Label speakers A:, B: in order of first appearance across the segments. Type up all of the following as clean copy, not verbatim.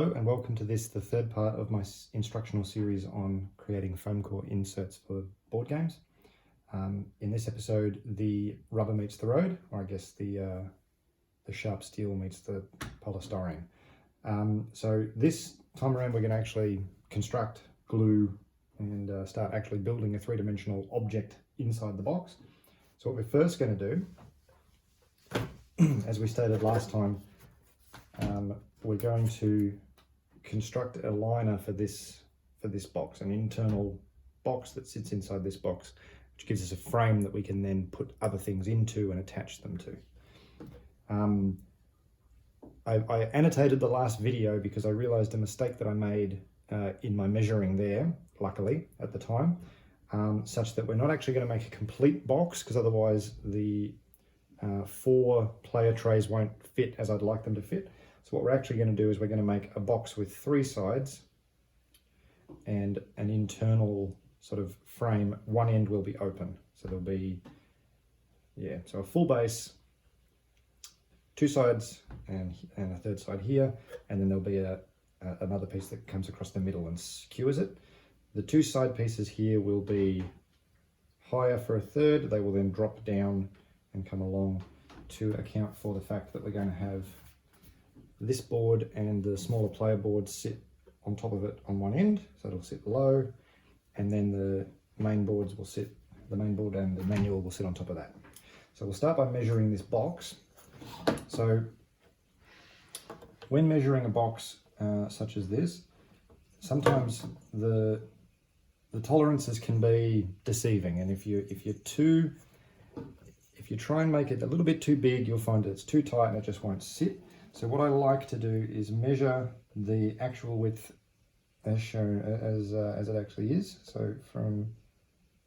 A: Hello and welcome to this, the third part of my instructional series on creating FoamCore inserts for board games. In this episode, the rubber meets the road, or I guess the sharp steel meets the polystyrene. So this time around we're going to actually construct, glue and start actually building a three-dimensional object inside the box. So what we're first going to do, as we stated last time, we're going to construct a liner for this box, an internal box that sits inside this box, which gives us a frame that we can then put other things into and attach them to. I annotated the last video because I realized a mistake that I made in my measuring there, luckily at the time, such that we're not actually going to make a complete box, because otherwise the 4 player trays won't fit as I'd like them to fit. So what we're actually going to do is we're going to make a box with 3 sides and an internal sort of frame. One end will be open, so there'll be, so a full base, 2 sides and a third side here, and then there'll be another piece that comes across the middle and skewers it. The 2 side pieces here will be higher for a third. They will then drop down and come along to account for the fact that we're going to have this board and the smaller player board sit on top of it on one end, so it'll sit low, and then the main boards will sit, the main board and the manual will sit on top of that. So we'll start by measuring this box. So when measuring a box such as this, sometimes the tolerances can be deceiving, and if you try and make it a little bit too big, you'll find that it's too tight and it just won't sit. So what I like to do is measure the actual width as shown, as it actually is. So from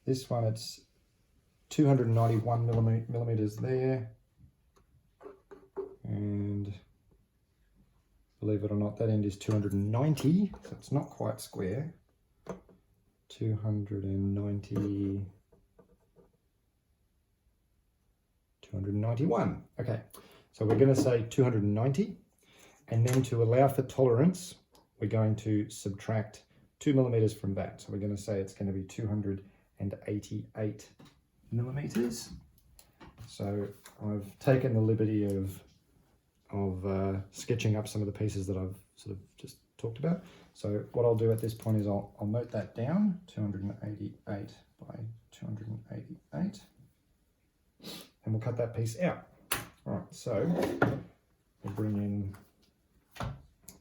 A: this one, it's 291 millimeters there, and believe it or not, that end is 290, so it's not quite square. 290, 291. Okay, so we're going to say 290, and then to allow for tolerance, we're going to subtract 2 millimeters from that. So we're going to say it's going to be 288 millimeters. So I've taken the liberty of sketching up some of the pieces that I've sort of just talked about. So what I'll do at this point is I'll note that down, 288 by 288, and we'll cut that piece out. All right, so we'll bring in a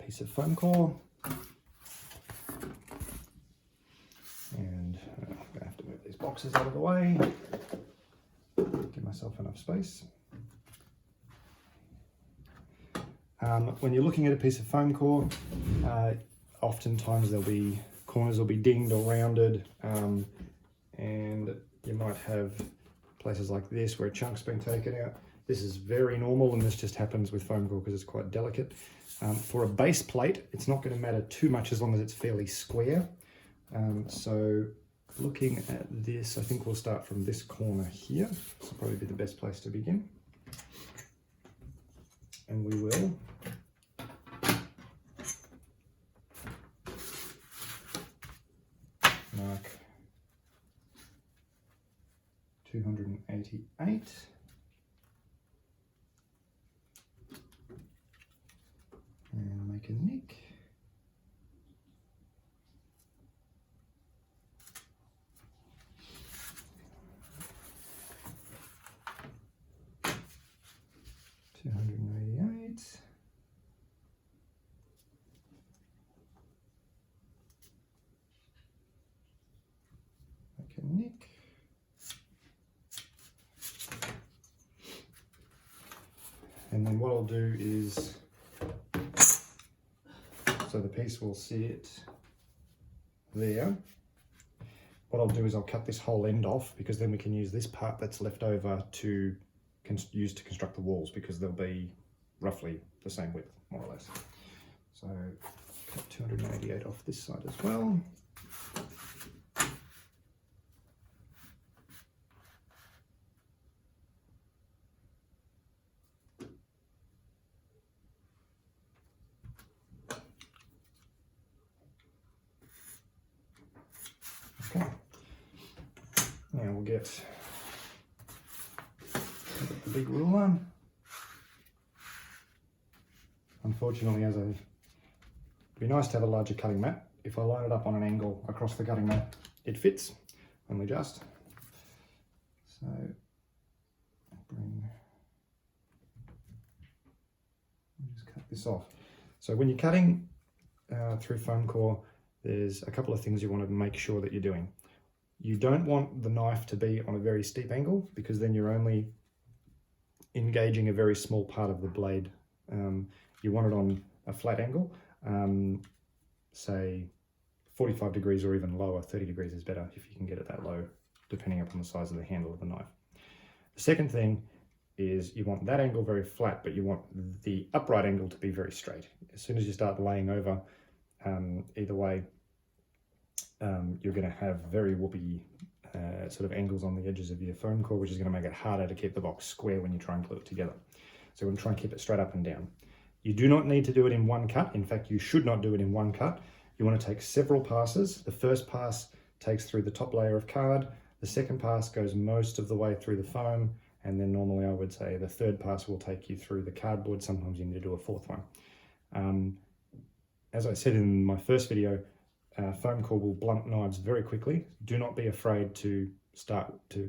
A: piece of FoamCore, and I'm going to have to move these boxes out of the way, give myself enough space. When you're looking at a piece of FoamCore, oftentimes corners will be dinged or rounded, and you might have places like this where a chunk's been taken out. This is very normal, and this just happens with FoamCore because it's quite delicate. For a base plate, it's not going to matter too much as long as it's fairly square. So looking at this, I think we'll start from this corner here. This will probably be the best place to begin. And we will mark 288 and make a nick. Nick. And then what I'll do is, so the piece will sit there. What I'll do is I'll cut this whole end off, because then we can use this part that's left over to use to construct the walls, because they'll be roughly the same width, more or less. So cut 288 off this side as well. we'll get the big ruler. Unfortunately, it'd be nice to have a larger cutting mat. If I line it up on an angle across the cutting mat, it fits, only just. So, just cut this off. So when you're cutting through FoamCore, there's a couple of things you want to make sure that you're doing. You don't want the knife to be on a very steep angle, because then you're only engaging a very small part of the blade. You want it on a flat angle, say 45 degrees or even lower. 30 degrees is better if you can get it that low, depending upon the size of the handle of the knife. The second thing is you want that angle very flat, but you want the upright angle to be very straight. As soon as you start laying over either way, you're going to have very whoopy sort of angles on the edges of your FoamCore, which is going to make it harder to keep the box square when you try and glue it together. So we're going to try and keep it straight up and down. You do not need to do it in one cut. In fact, you should not do it in one cut. You want to take several passes. The first pass takes through the top layer of card. The second pass goes most of the way through the foam. And then normally I would say the third pass will take you through the cardboard. Sometimes you need to do a fourth one. As I said in my first video, FoamCore will blunt knives very quickly. Do not be afraid to start to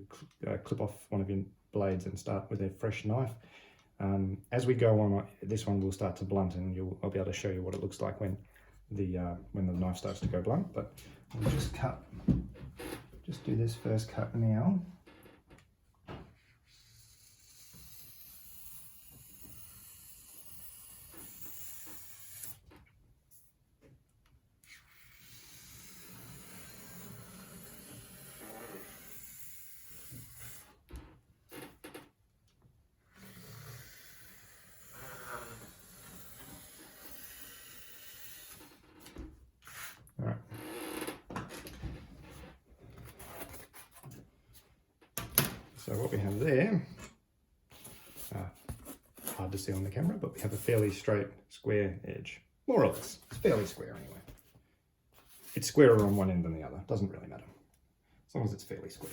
A: clip off one of your blades and start with a fresh knife. As we go on, this one will start to blunt, and I'll be able to show you what it looks like when the knife starts to go blunt. But we'll just do this first cut now. All right. So what we have there, hard to see on the camera, but we have a fairly straight square edge, more or less. It's fairly square anyway. It's squarer on one end than the other, doesn't really matter, as long as it's fairly square.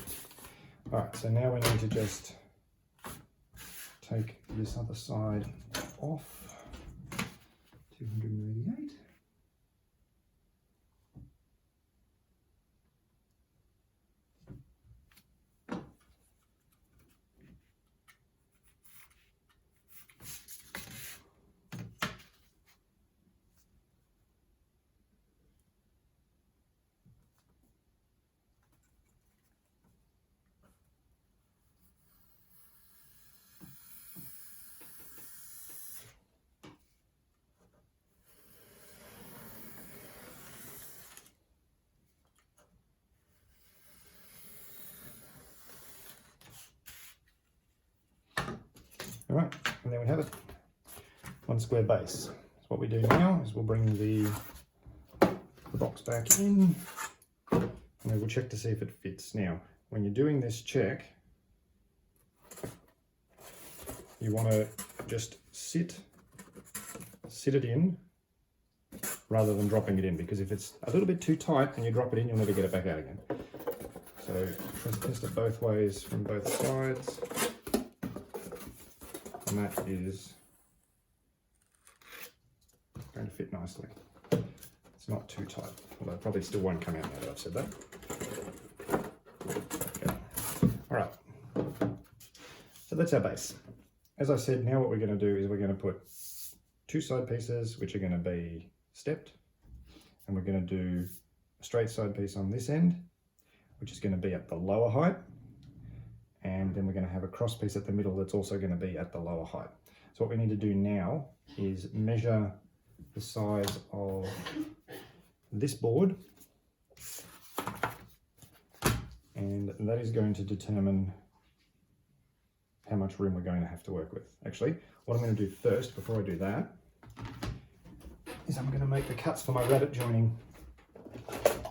A: All right, so now we need to just take this other side off, 288. All right, and there we have it, one square base. So what we do now is we'll bring the box back in, and we will check to see if it fits. Now, when you're doing this check, you want to just sit it in rather than dropping it in, because if it's a little bit too tight and you drop it in, you'll never get it back out again. So test it both ways from both sides. And that is going to fit nicely. It's not too tight, although it probably still won't come out now that I've said that. Okay. All right, so that's our base. As I said, now what we're going to do is we're going to put two side pieces which are going to be stepped, and we're going to do a straight side piece on this end, which is going to be at the lower height. And then we're going to have a cross piece at the middle that's also going to be at the lower height. So what we need to do now is measure the size of this board, and that is going to determine how much room we're going to have to work with. Actually, what I'm going to do first, before I do that, is I'm going to make the cuts for my rabbet joining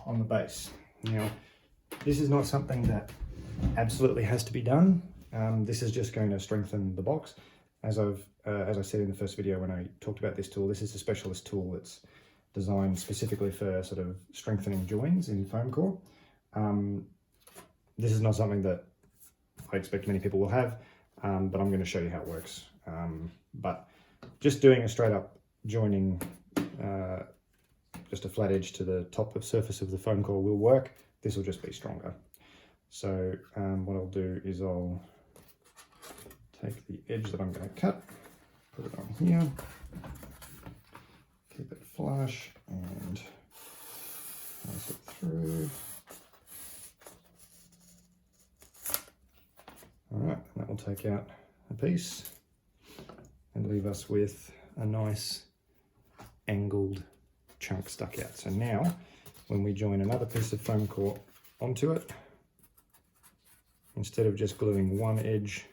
A: on the base. Now, this is not something that absolutely has to be done. This is just going to strengthen the box. As I said in the first video when I talked about this tool, this is a specialist tool that's designed specifically for sort of strengthening joins in FoamCore. This is not something that I expect many people will have, but I'm going to show you how it works. But just doing a straight up joining, just a flat edge to the top of surface of the FoamCore will work. This will just be stronger. So what I'll do is I'll take the edge that I'm going to cut, put it on here, keep it flush, and pass it through. All right, that will take out a piece and leave us with a nice angled chunk stuck out. So now, when we join another piece of FoamCore onto it, instead of just gluing one edge,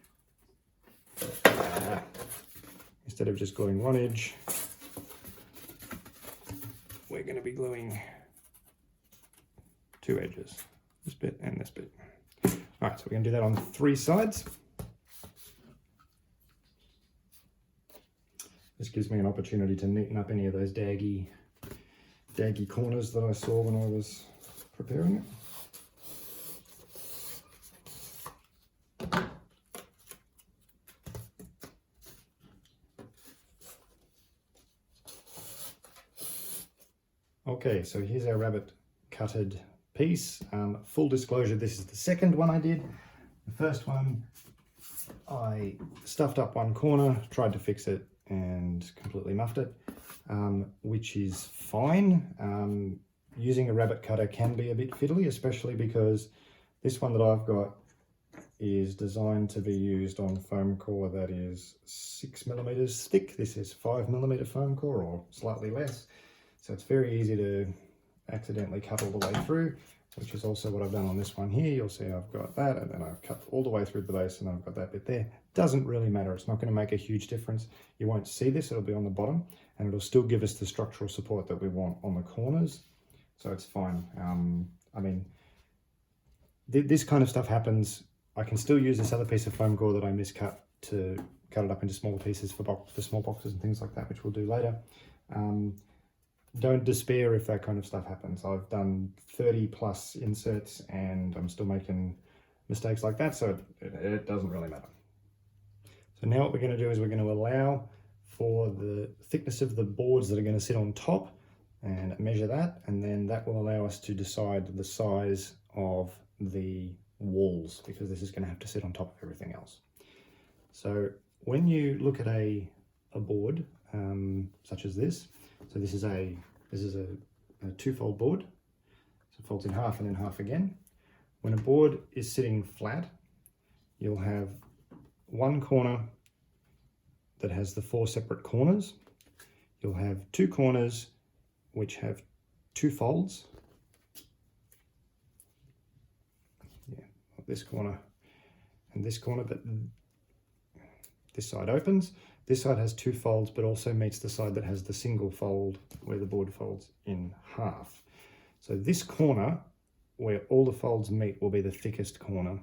A: we're going to be gluing two edges, this bit and this bit. All right, so we're going to do that on 3 sides. This gives me an opportunity to neaten up any of those daggy corners that I saw when I was preparing it. Okay, so here's our rabbit cutted piece. Full disclosure, this is the second one I did. The first one, I stuffed up one corner, tried to fix it, and completely muffed it, which is fine. Using a rabbit cutter can be a bit fiddly, especially because this one that I've got is designed to be used on FoamCore that is 6mm thick. This is 5mm FoamCore, or slightly less. So it's very easy to accidentally cut all the way through, which is also what I've done on this one here. You'll see I've got that, and then I've cut all the way through the base, and I've got that bit there. Doesn't really matter. It's not going to make a huge difference. You won't see this. It'll be on the bottom, and it'll still give us the structural support that we want on the corners. So it's fine. I mean, this kind of stuff happens. I can still use this other piece of FoamCore that I miscut to cut it up into smaller pieces for small boxes and things like that, which we'll do later. Don't despair if that kind of stuff happens. I've done 30+ inserts and I'm still making mistakes like that, so it doesn't really matter. So now what we're going to do is we're going to allow for the thickness of the boards that are going to sit on top and measure that, and then that will allow us to decide the size of the walls, because this is going to have to sit on top of everything else. So when you look at a board such as this, so this is a 2-fold board, so it folds in half and then half again. When a board is sitting flat, you'll have one corner that has the 4 separate corners. You'll have 2 corners which have 2 folds. Yeah, this corner and this corner, but this side opens. This side has 2 folds, but also meets the side that has the single fold where the board folds in half. So this corner, where all the folds meet, will be the thickest corner.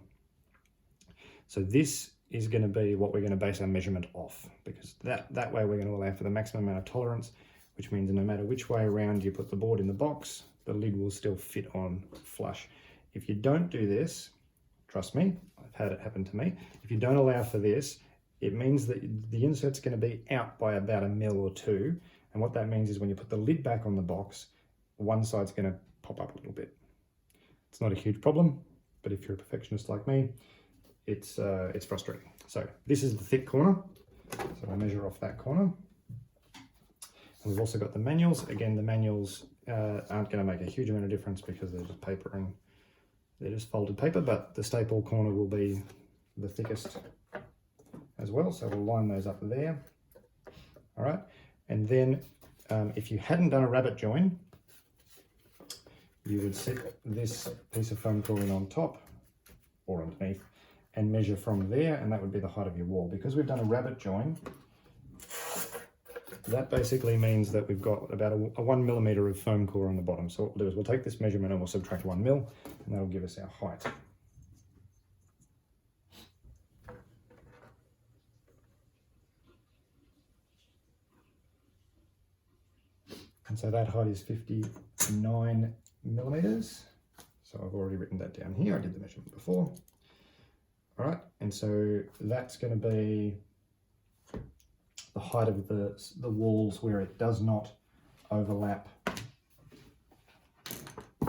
A: So this is going to be what we're going to base our measurement off, because that way we're going to allow for the maximum amount of tolerance, which means no matter which way around you put the board in the box, the lid will still fit on flush. If you don't do this, trust me, I've had it happen to me, if you don't allow for this, it means that the insert's going to be out by about 1 mil or 2. And what that means is when you put the lid back on the box, one side's going to pop up a little bit. It's not a huge problem, but if you're a perfectionist like me, it's frustrating. So this is the thick corner. So I'll measure off that corner. And we've also got the manuals. Again, the manuals aren't going to make a huge amount of difference because they're just paper and they're just folded paper, but the staple corner will be the thickest as well. So we'll line those up there. All right. And then if you hadn't done a rabbet join, you would sit this piece of FoamCore in on top or underneath and measure from there, and that would be the height of your wall. Because we've done a rabbet join, that basically means that we've got about a 1 millimeter of FoamCore on the bottom. So what we'll do is we'll take this measurement and we'll subtract 1 mil, and that'll give us our height. And so that height is 59 millimeters. So I've already written that down here. I did the measurement before. All right, and so that's going to be the height of the walls where it does not overlap,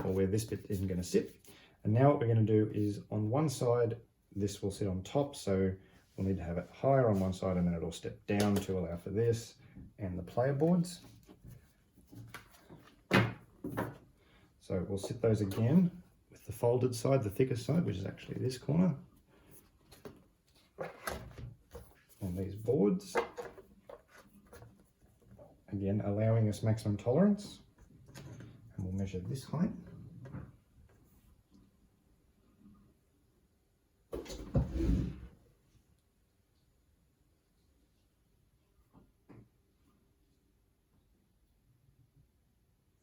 A: or where this bit isn't going to sit. And now what we're going to do is on one side, this will sit on top, so we'll need to have it higher on one side, and then it'll step down to allow for this and the player boards. So we'll sit those again with the folded side, the thicker side, which is actually this corner. And these boards, again, allowing us maximum tolerance. And we'll measure this height.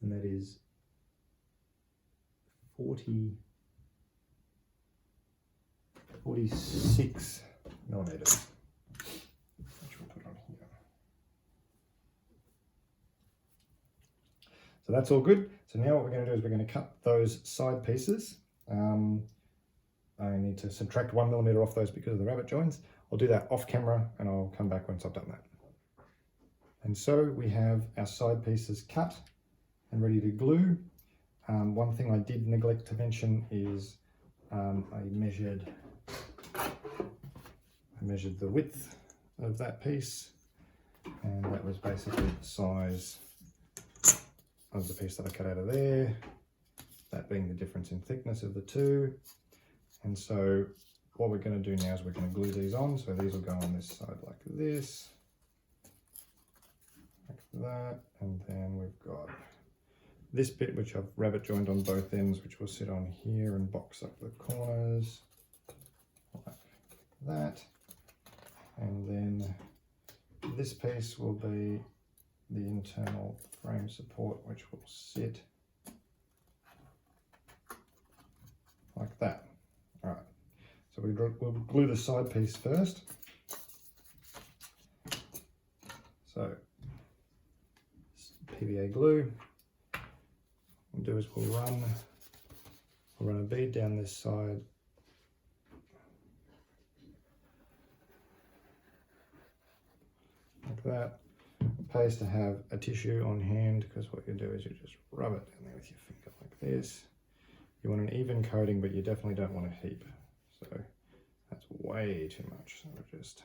A: And that is 46 millimeters. Which we'll put on here. So that's all good. So now what we're going to do is we're going to cut those side pieces. I need to subtract 1 millimeter off those because of the rabbet joins. I'll do that off camera and I'll come back once I've done that. And so we have our side pieces cut and ready to glue. One thing I did neglect to mention is I measured the width of that piece, and that was basically the size of the piece that I cut out of there, that being the difference in thickness of the two. And so what we're going to do now is we're going to glue these on. So these will go on this side like this, like that, and then we've got this bit which I've rabbet joined on both ends, which will sit on here and box up the corners like that. And then this piece will be the internal frame support, which will sit like that. All right, so we'll glue the side piece first. So PVA glue. What we'll do is we'll run a bead down this side, like that. It pays to have a tissue on hand, because what you do is you just rub it down there with your finger like this. You want an even coating, but you definitely don't want a heap. So that's way too much. So we'll just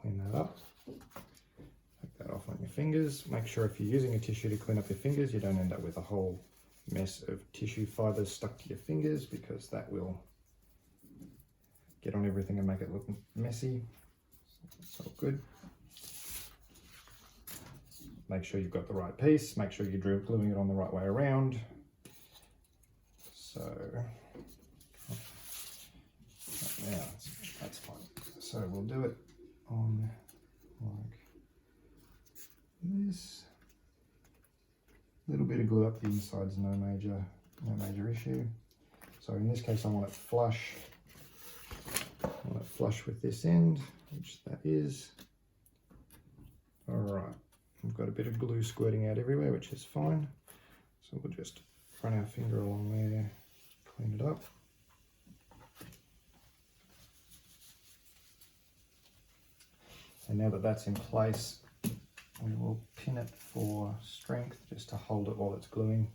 A: clean that up. Take that off on your fingers. Make sure if you're using a tissue to clean up your fingers, you don't end up with a whole mess of tissue fibers stuck to your fingers, because that will get on everything and make it look messy. So that's all good. Make sure you've got the right piece. Make sure you're gluing it on the right way around. So yeah, that's fine. So we'll do it on like this. A little bit of glue up the inside's no major issue. So in this case, I want it flush. I want it flush with this end, which that is. All right, we've got a bit of glue squirting out everywhere, which is fine. So we'll just run our finger along there, clean it up. And now that that's in place, we will pin it for strength, just to hold it while it's gluing.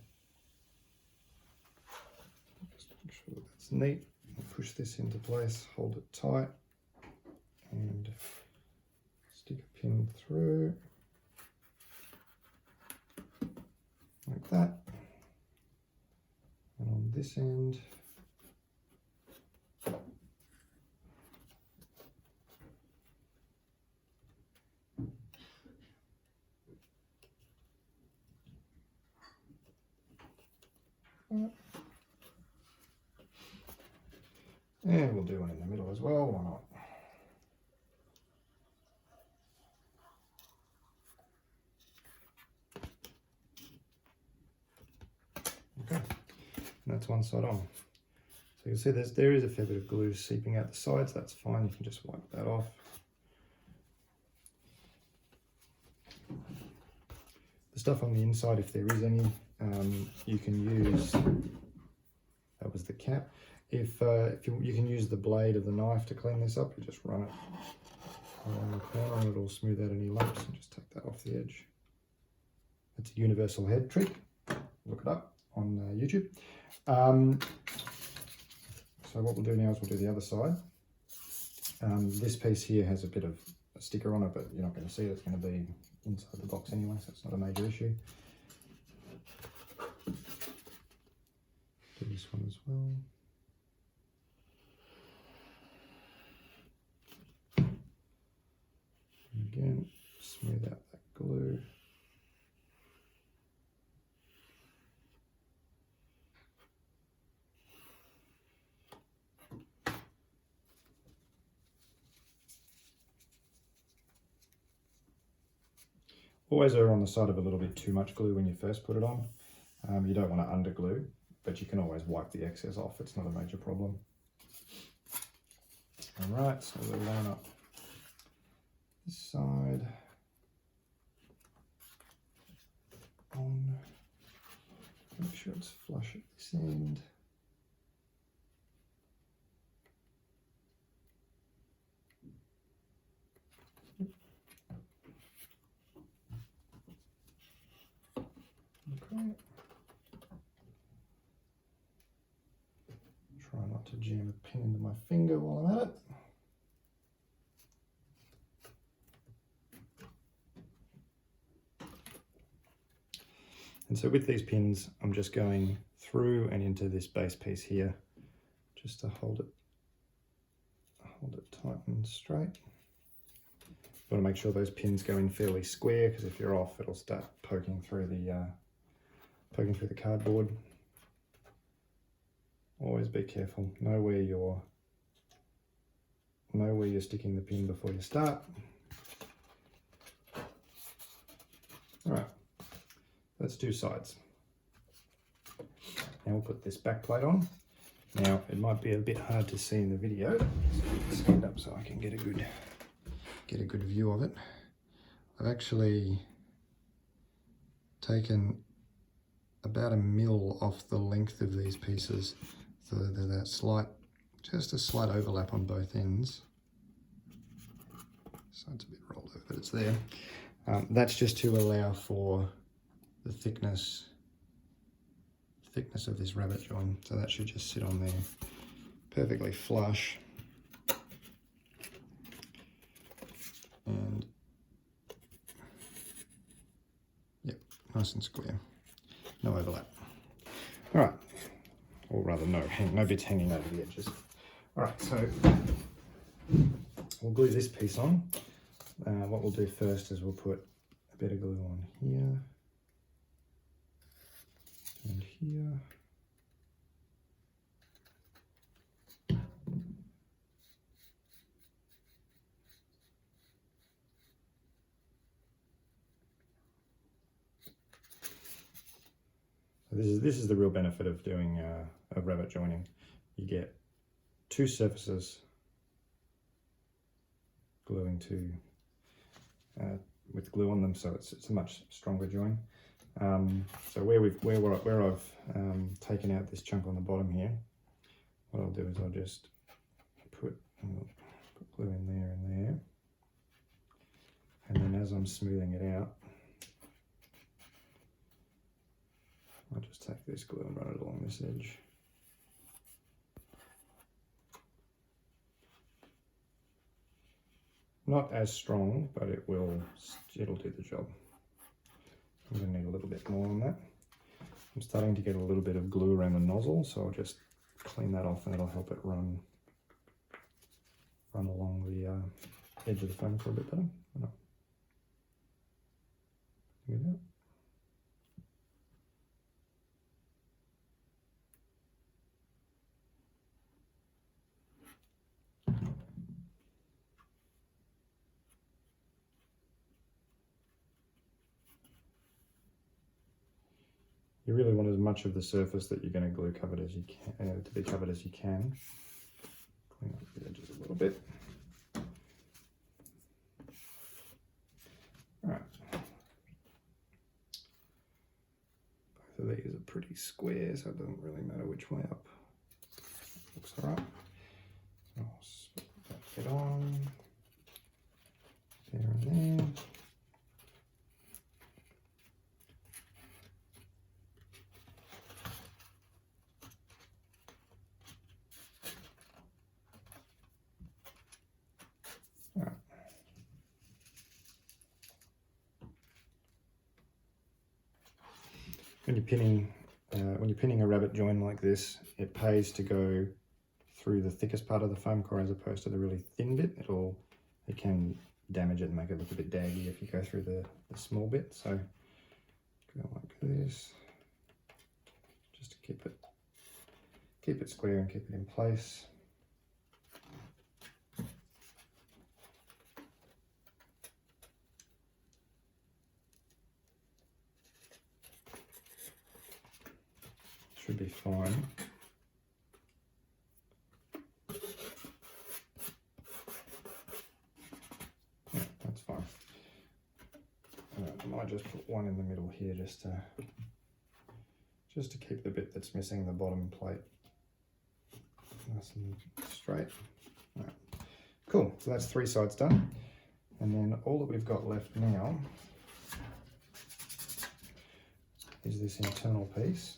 A: Just make sure that that's neat. We'll push this into place, hold it tight, and stick a pin through, like that. And on this end, and we'll do one in the middle as well, why not? Okay, and that's one side on. So you can see there is a fair bit of glue seeping out the sides. That's fine, you can just wipe that off. The stuff on the inside, if there is any, you can use That was the cap. If you can use the blade of the knife to clean this up, you just run it along the corner and it'll smooth out any lumps, and just take that off the edge. It's a universal head trick. Look it up on YouTube. So what we'll do now is we'll do the other side. This piece here has a bit of a sticker on it, but you're not going to see it. It's going to be inside the box anyway, so it's not a major issue. Do this one as well. And again, smooth out that glue. Always err on the side of a little bit too much glue when you first put it on. You don't want to under glue, but you can always wipe the excess off. It's not a major problem. All right, so we'll line up this side on. Make sure it's flush at this end. Okay. Try not to jam a pin into my finger while I'm at it. And so with these pins, I'm just going through and into this base piece here, just to hold it tight and straight. You want to make sure those pins go in fairly square, because if you're off, it'll start poking through the cardboard. Always be careful. Know where you're sticking the pin before you start. All right, let's do sides. Now we'll put this back plate on. Now it might be a bit hard to see in the video. Just stand up so I can get a good view of it. I've actually taken about 1 mil off the length of these pieces, so there's that just a slight overlap on both ends. So it's a bit rolled over, but it's there. That's just to allow for the thickness of this rabbet join. So that should just sit on there perfectly flush. And yep, nice and square. No overlap. All right, or rather no bits hanging over the edges. All right, so we'll glue this piece on. What we'll do first is we'll put a bit of glue on here and here. This is the real benefit of doing of rabbet joining. You get two surfaces gluing to with glue on them, so it's a much stronger join. So where I've taken out this chunk on the bottom here, what I'll do is I'll just put glue in there and there, and then as I'm smoothing it out, I'll just take this glue and run it along this edge. Not as strong, but it'll do the job. I'm going to need a little bit more on that. I'm starting to get a little bit of glue around the nozzle, so I'll just clean that off and it'll help it run along the edge of the foam core a bit better. Look at that. You really want as much of the surface that you're going to glue covered as you can, to be covered as you can. Clean up the edges a little bit. All right. Both of these are pretty square, so it doesn't really matter which way up looks all right. So I'll split that bit on there and there. All right. When you're pinning a rabbet join like this, it pays to go through the thickest part of the foam core as opposed to the really thin bit. It can damage it and make it look a bit daggy if you go through the small bit. So go like this, just to keep it square and keep it in place. Should be fine. Yeah, that's fine. I might just put one in the middle here just to keep the bit that's missing the bottom plate nice and straight. All right. Cool, so that's 3 sides done. And then all that we've got left now is this internal piece,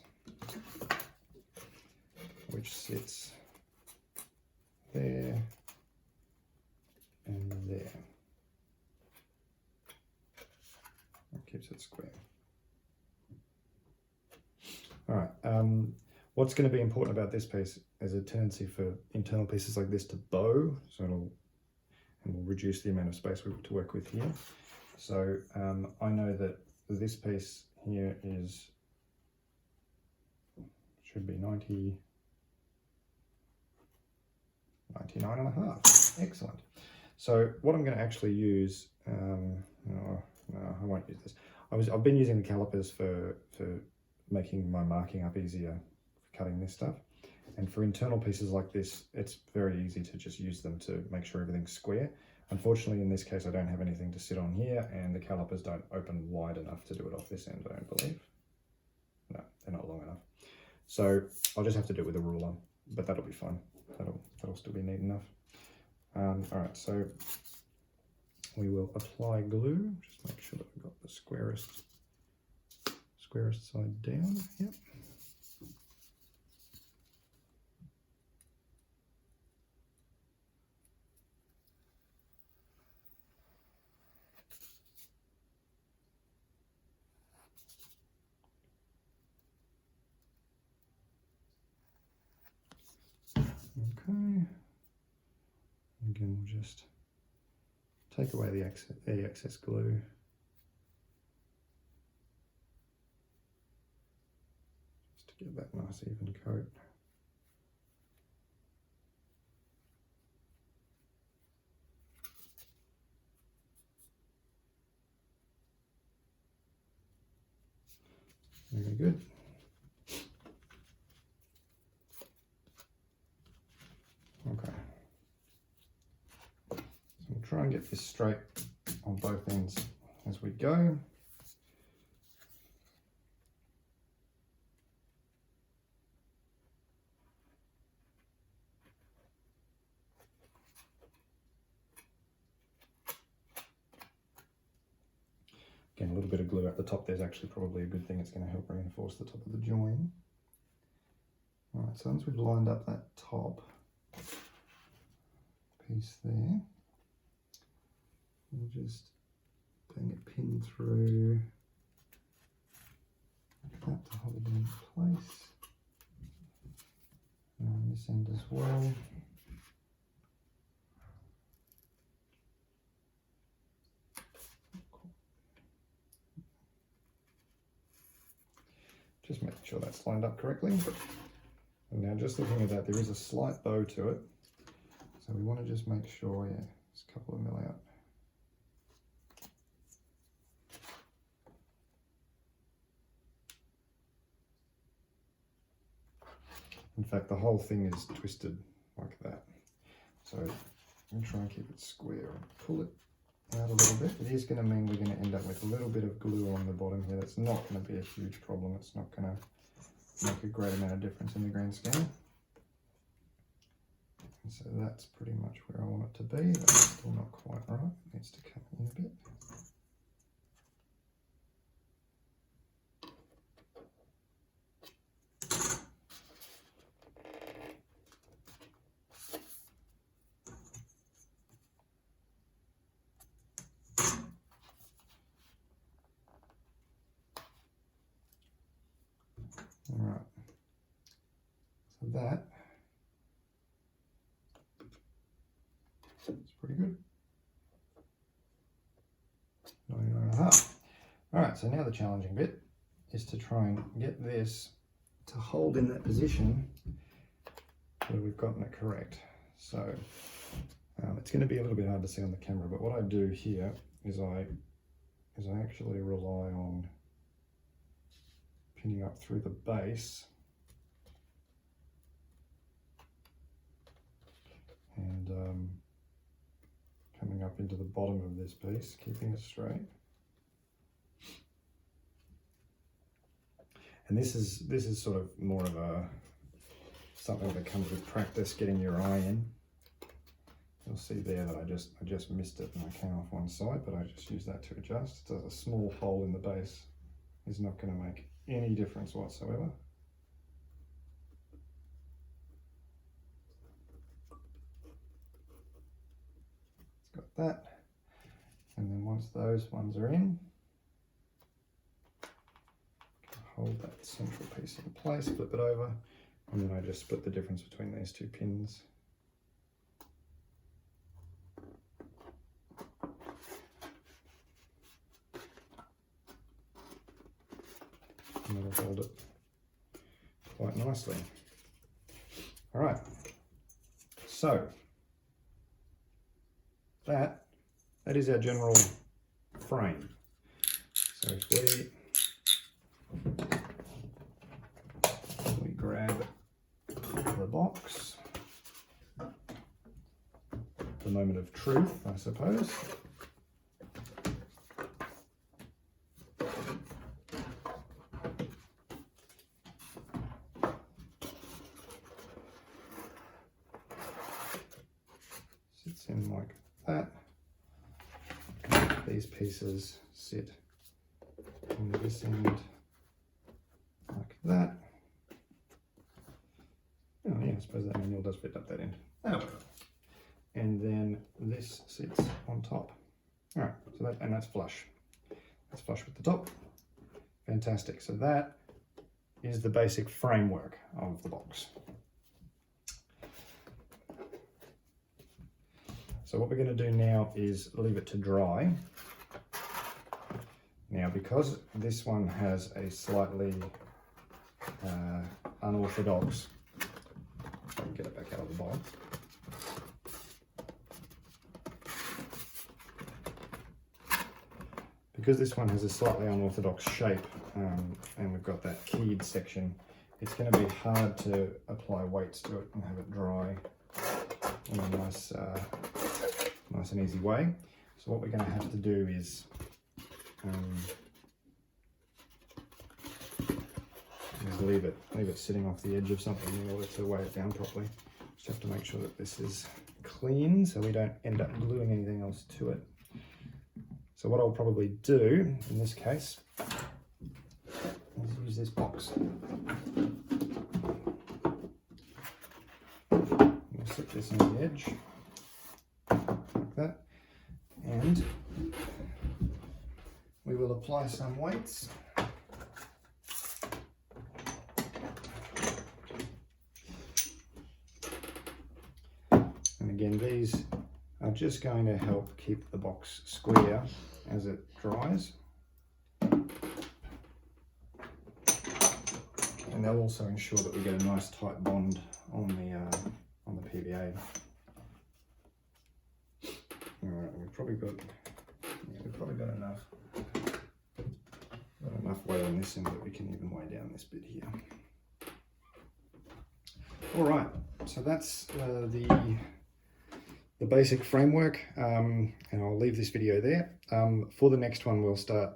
A: which sits there and there. It keeps it square. All right, what's going to be important about this piece is a tendency for internal pieces like this to bow, so will reduce the amount of space to work with here. So I know that this piece here should be 99.5. Excellent. So what I'm going to actually use, no, I won't use this. I've been using the calipers for making my marking up easier for cutting this stuff. And for internal pieces like this, it's very easy to just use them to make sure everything's square. Unfortunately, in this case, I don't have anything to sit on here, and the calipers don't open wide enough to do it off this end, I don't believe. No, they're not long enough. So I'll just have to do it with a ruler, but that'll be fine. That'll still be neat enough. All right, so we will apply glue. Just make sure that we've got the squarest side down. Yep. Okay. Again, we'll just take away the excess glue. Just to get that nice even coat. Very good. Okay. So we'll try and get this straight on both ends as we go. Again, a little bit of glue at the top there's actually probably a good thing. It's going to help reinforce the top of the join. All right, so once we've lined up that top piece there, we'll just bang it pinned through like that to hold it in place. And this end as well. Just make sure that's lined up correctly. And now just looking at that, there is a slight bow to it. So we want to just make sure, yeah, it's a couple of mil out. In fact, the whole thing is twisted like that. So I'm try and keep it square and pull it out a little bit. It is going to mean we're going to end up with a little bit of glue along the bottom here. That's not going to be a huge problem. It's not going to make a great amount of difference in the grand scheme. And so that's pretty much where I want it to be. That's still not quite right. It needs to come in a bit. All right. So that it's pretty good. 99.5. All right, so now the challenging bit is to try and get this to hold in that position where we've gotten it correct. So it's going to be a little bit hard to see on the camera, but what I do here is I actually rely on pinning up through the base and coming up into the bottom of this piece, keeping it straight. And this is sort of more of a something that comes with practice, getting your eye in. You'll see there that I just missed it and I came off one side, but I just use that to adjust. So a small hole in the base is not going to make any difference whatsoever. It's got that. And then once those ones are in, hold that central piece in place, flip it over, and then I just split the difference between these two pins. And that'll hold it quite nicely. All right, so that is our general frame. So if we grab the box, the moment of truth, I suppose. Sits in like that. These pieces sit on this end like that. Oh yeah, I suppose that manual does fit up that end. Oh. And then this sits on top. All right, so that's flush. That's flush with the top. Fantastic. So that is the basic framework of the box. So what we're going to do now is leave it to dry. Now, because this one has a slightly unorthodox, if I can get it back out of the box. Because this one has a slightly unorthodox shape and we've got that keyed section, it's going to be hard to apply weights to it and have it dry in a nice and easy way. So what we're going to have to do is leave it sitting off the edge of something in order to weigh it down properly. Just have to make sure that this is clean so we don't end up gluing anything else to it. So what I'll probably do in this case is use this box. We'll stick this on the edge like that, and we will apply some weights. And again, these are just going to help keep the box square as it dries. And they'll also ensure that we get a nice tight bond on the PVA. All right, we've probably got enough weight on this end that we can even weigh down this bit here. All right, so that's the basic framework, and I'll leave this video there. For the next one, we'll start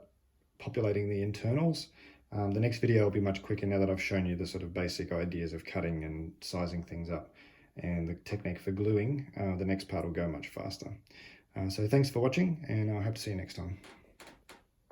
A: populating the internals. The next video will be much quicker now that I've shown you the sort of basic ideas of cutting and sizing things up. and the technique for gluing, the next part will go much faster. So thanks for watching, and I hope to see you next time.